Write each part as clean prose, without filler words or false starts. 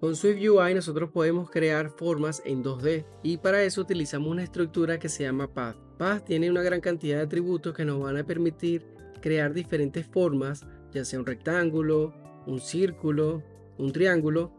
Con SwiftUI nosotros podemos crear formas en 2D y para eso utilizamos una estructura que se llama Path. Path tiene una gran cantidad de atributos que nos van a permitir crear diferentes formas, ya sea un rectángulo, un círculo, un triángulo,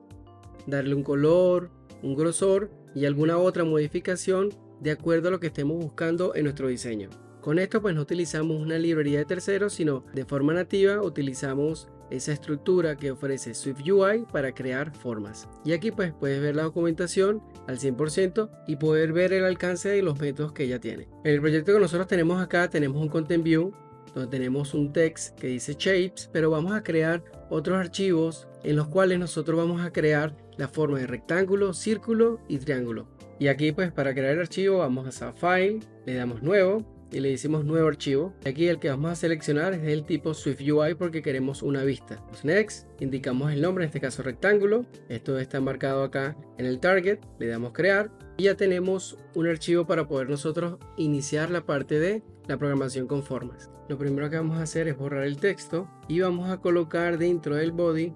darle un color, un grosor y alguna otra modificación de acuerdo a lo que estemos buscando en nuestro diseño. Con esto pues no utilizamos una librería de terceros, sino de forma nativa utilizamos esa estructura que ofrece SwiftUI para crear formas. Y aquí pues puedes ver la documentación al 100% y poder ver el alcance de los métodos que ella tiene. En el proyecto que nosotros tenemos acá tenemos un Content View donde tenemos un text que dice Shapes, pero vamos a crear otros archivos en los cuales nosotros vamos a crear la forma de rectángulo, círculo y triángulo. Y aquí pues para crear el archivo vamos a File, le damos Nuevo y le decimos Nuevo archivo. Aquí el que vamos a seleccionar es el tipo SwiftUI porque queremos una vista. Next, indicamos el nombre, en este caso rectángulo. Esto está marcado acá en el target, le damos crear y ya tenemos un archivo para poder nosotros iniciar la parte de la programación con formas. Lo primero que vamos a hacer es borrar el texto y vamos a colocar dentro del body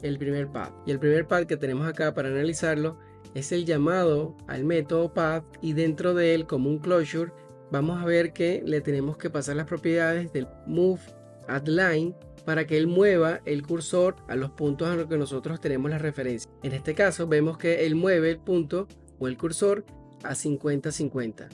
el primer path. Y el primer path que tenemos acá para analizarlo es el llamado al método path y dentro de él como un closure vamos a ver que le tenemos que pasar las propiedades del move add line para que él mueva el cursor a los puntos a los que nosotros tenemos la referencia. En este caso vemos que él mueve el punto o el cursor a 50-50.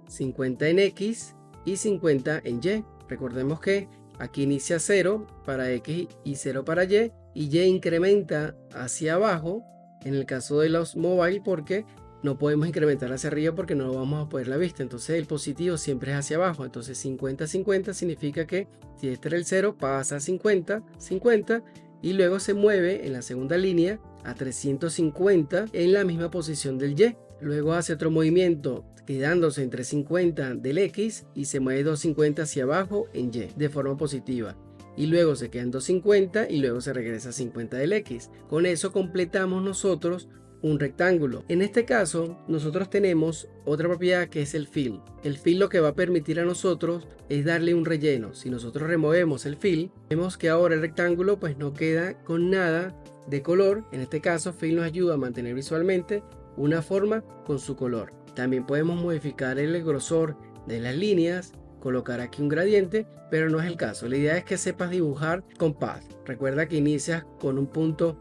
50 en X y 50 en Y. Recordemos que aquí inicia 0 para X y 0 para Y incrementa hacia abajo en el caso de los mobile porque no podemos incrementar hacia arriba porque no lo vamos a poder la vista. Entonces el positivo siempre es hacia abajo. Entonces 50-50 significa que si este era el 0 pasa a 50-50 y luego se mueve en la segunda línea a 350 en la misma posición del Y. Luego hace otro movimiento quedándose entre 50 del X y se mueve 250 hacia abajo en Y de forma positiva. Y luego se quedan 250 y luego se regresa a 50 del X. Con eso completamos nosotros un rectángulo. En este caso nosotros tenemos otra propiedad que es el fill. El fill lo que va a permitir a nosotros es darle un relleno. Si nosotros removemos el fill, vemos que ahora el rectángulo pues no queda con nada de color. En este caso fill nos ayuda a mantener visualmente una forma con su color. También podemos modificar el grosor de las líneas, colocar aquí un gradiente, pero no es el caso. La idea es que sepas dibujar con path. Recuerda que inicias con un punto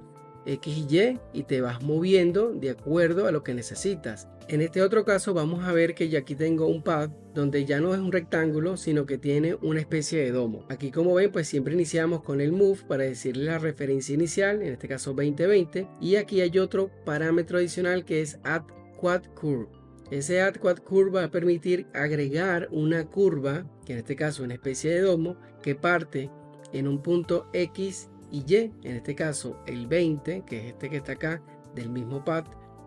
X y Y te vas moviendo de acuerdo a lo que necesitas. En este otro caso vamos a ver que ya aquí tengo un path donde ya no es un rectángulo sino que tiene una especie de domo. Aquí como ven pues siempre iniciamos con el move para decirle la referencia inicial, en este caso 2020, y aquí hay otro parámetro adicional que es add quad curve. Ese add quad curve va a permitir agregar una curva, que en este caso es una especie de domo, que parte en un punto X y Y, en este caso el 20, que es este que está acá, del mismo path,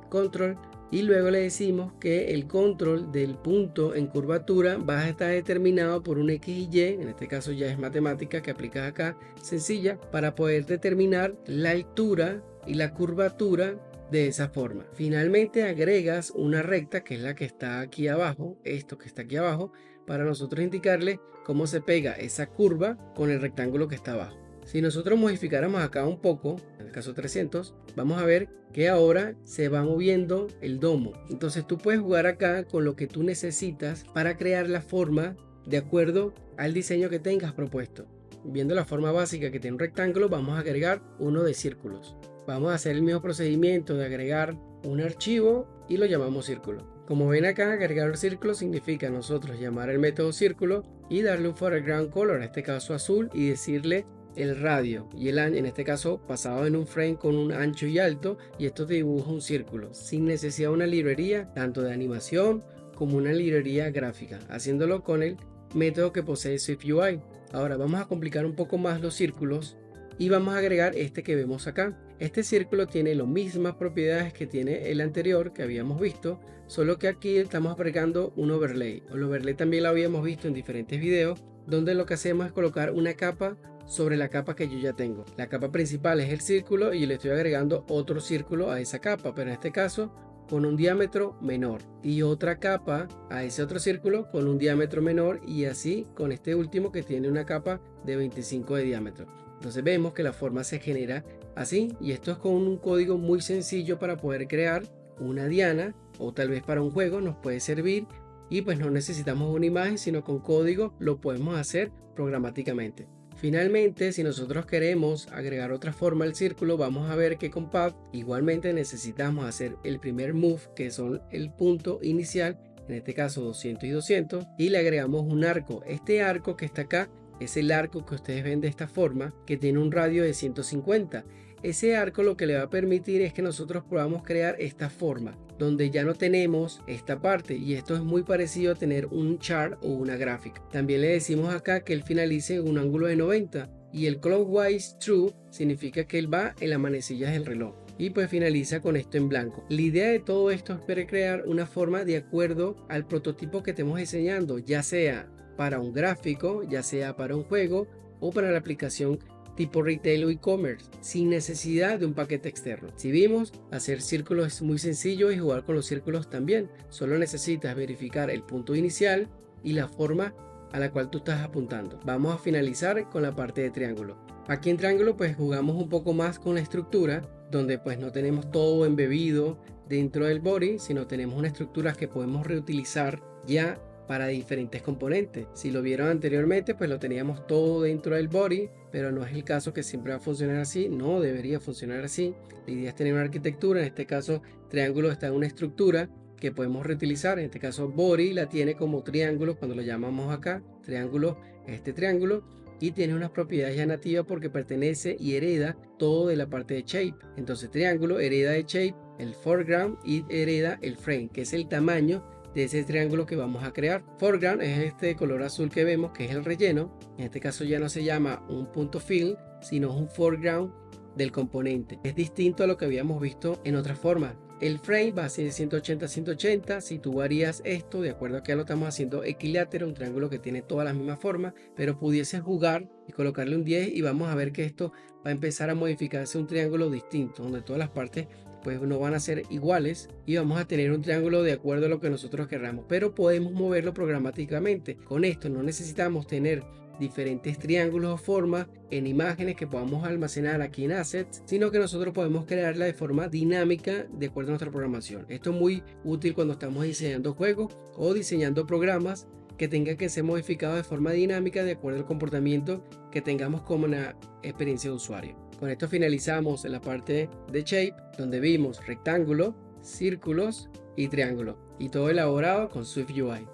control, y luego le decimos que el control del punto en curvatura va a estar determinado por un X y Y, en este caso ya es matemática que aplicas acá, sencilla, para poder determinar la altura y la curvatura de esa forma. Finalmente agregas una recta que es la que está aquí abajo, esto que está aquí abajo, para nosotros indicarle cómo se pega esa curva con el rectángulo que está abajo. Si nosotros modificáramos acá un poco, en el caso 300, vamos a ver que ahora se va moviendo el domo. Entonces tú puedes jugar acá con lo que tú necesitas para crear la forma de acuerdo al diseño que tengas propuesto. Viendo la forma básica que tiene un rectángulo, vamos a agregar uno de círculos. Vamos a hacer el mismo procedimiento de agregar un archivo y lo llamamos círculo. Como ven acá, agregar círculo significa nosotros llamar el método círculo y darle un foreground color, en este caso azul, y decirle el radio y el ancho, en este caso pasado en un frame con un ancho y alto, y esto te dibuja un círculo sin necesidad de una librería tanto de animación como una librería gráfica, haciéndolo con el método que posee SwiftUI. Ahora vamos a complicar un poco más los círculos y vamos a agregar este que vemos acá. Este círculo tiene las mismas propiedades que tiene el anterior que habíamos visto, solo que aquí estamos agregando un overlay. El overlay también lo habíamos visto en diferentes videos, donde lo que hacemos es colocar una capa sobre la capa que yo ya tengo. La capa principal es el círculo y le estoy agregando otro círculo a esa capa, pero en este caso con un diámetro menor, y otra capa a ese otro círculo con un diámetro menor, y así con este último que tiene una capa de 25 de diámetro. Entonces vemos que la forma se genera así. Y esto es con un código muy sencillo para poder crear una diana, o tal vez para un juego nos puede servir, y pues no necesitamos una imagen, sino con código lo podemos hacer programáticamente. Finalmente, si nosotros queremos agregar otra forma al círculo, vamos a ver que con Path igualmente necesitamos hacer el primer move, que son el punto inicial, en este caso 200 y 200, y le agregamos un arco. Este arco que está acá es el arco que ustedes ven de esta forma, que tiene un radio de 150. Ese arco lo que le va a permitir es que nosotros podamos crear esta forma, donde ya no tenemos esta parte, y esto es muy parecido a tener un chart o una gráfica. También le decimos acá que él finalice en un ángulo de 90, y el clockwise true significa que él va en las manecillas del reloj. Y pues finaliza con esto en blanco. La idea de todo esto es crear una forma de acuerdo al prototipo que estemos diseñando, ya sea para un gráfico, ya sea para un juego o para la aplicación tipo retail o e-commerce, sin necesidad de un paquete externo. Si vimos, hacer círculos es muy sencillo y jugar con los círculos también. Solo necesitas verificar el punto inicial y la forma a la cual tú estás apuntando. Vamos a finalizar con la parte de triángulo. Aquí en triángulo pues jugamos un poco más con la estructura, donde pues no tenemos todo embebido dentro del body, sino tenemos una estructura que podemos reutilizar ya para diferentes componentes. Si lo vieron anteriormente, pues lo teníamos todo dentro del body, pero no es el caso que siempre va a funcionar así, no debería funcionar así. La idea es tener una arquitectura, en este caso triángulo está en una estructura que podemos reutilizar, en este caso body la tiene como triángulo, cuando lo llamamos acá, triángulo, este triángulo, y tiene unas propiedades ya nativas porque pertenece y hereda todo de la parte de shape. Entonces triángulo hereda de shape, el foreground, y hereda el frame, que es el tamaño de ese triángulo que vamos a crear. Foreground es este color azul que vemos, que es el relleno. En este caso ya no se llama un punto fill, sino un foreground del componente. Es distinto a lo que habíamos visto en otra forma. El frame va a ser 180 a 180. Si tú varías esto, de acuerdo a que lo estamos haciendo equilátero, un triángulo que tiene todas las mismas formas, pero pudieses jugar y colocarle un 10 y vamos a ver que esto va a empezar a modificarse un triángulo distinto, donde todas las partes pues no van a ser iguales y vamos a tener un triángulo de acuerdo a lo que nosotros querramos, pero podemos moverlo programáticamente. Con esto no necesitamos tener diferentes triángulos o formas en imágenes que podamos almacenar aquí en Assets, sino que nosotros podemos crearla de forma dinámica de acuerdo a nuestra programación. Esto es muy útil cuando estamos diseñando juegos o diseñando programas que tengan que ser modificados de forma dinámica de acuerdo al comportamiento que tengamos como una experiencia de usuario. Con esto finalizamos en la parte de Shape, donde vimos rectángulo, círculos y triángulo, y todo elaborado con SwiftUI.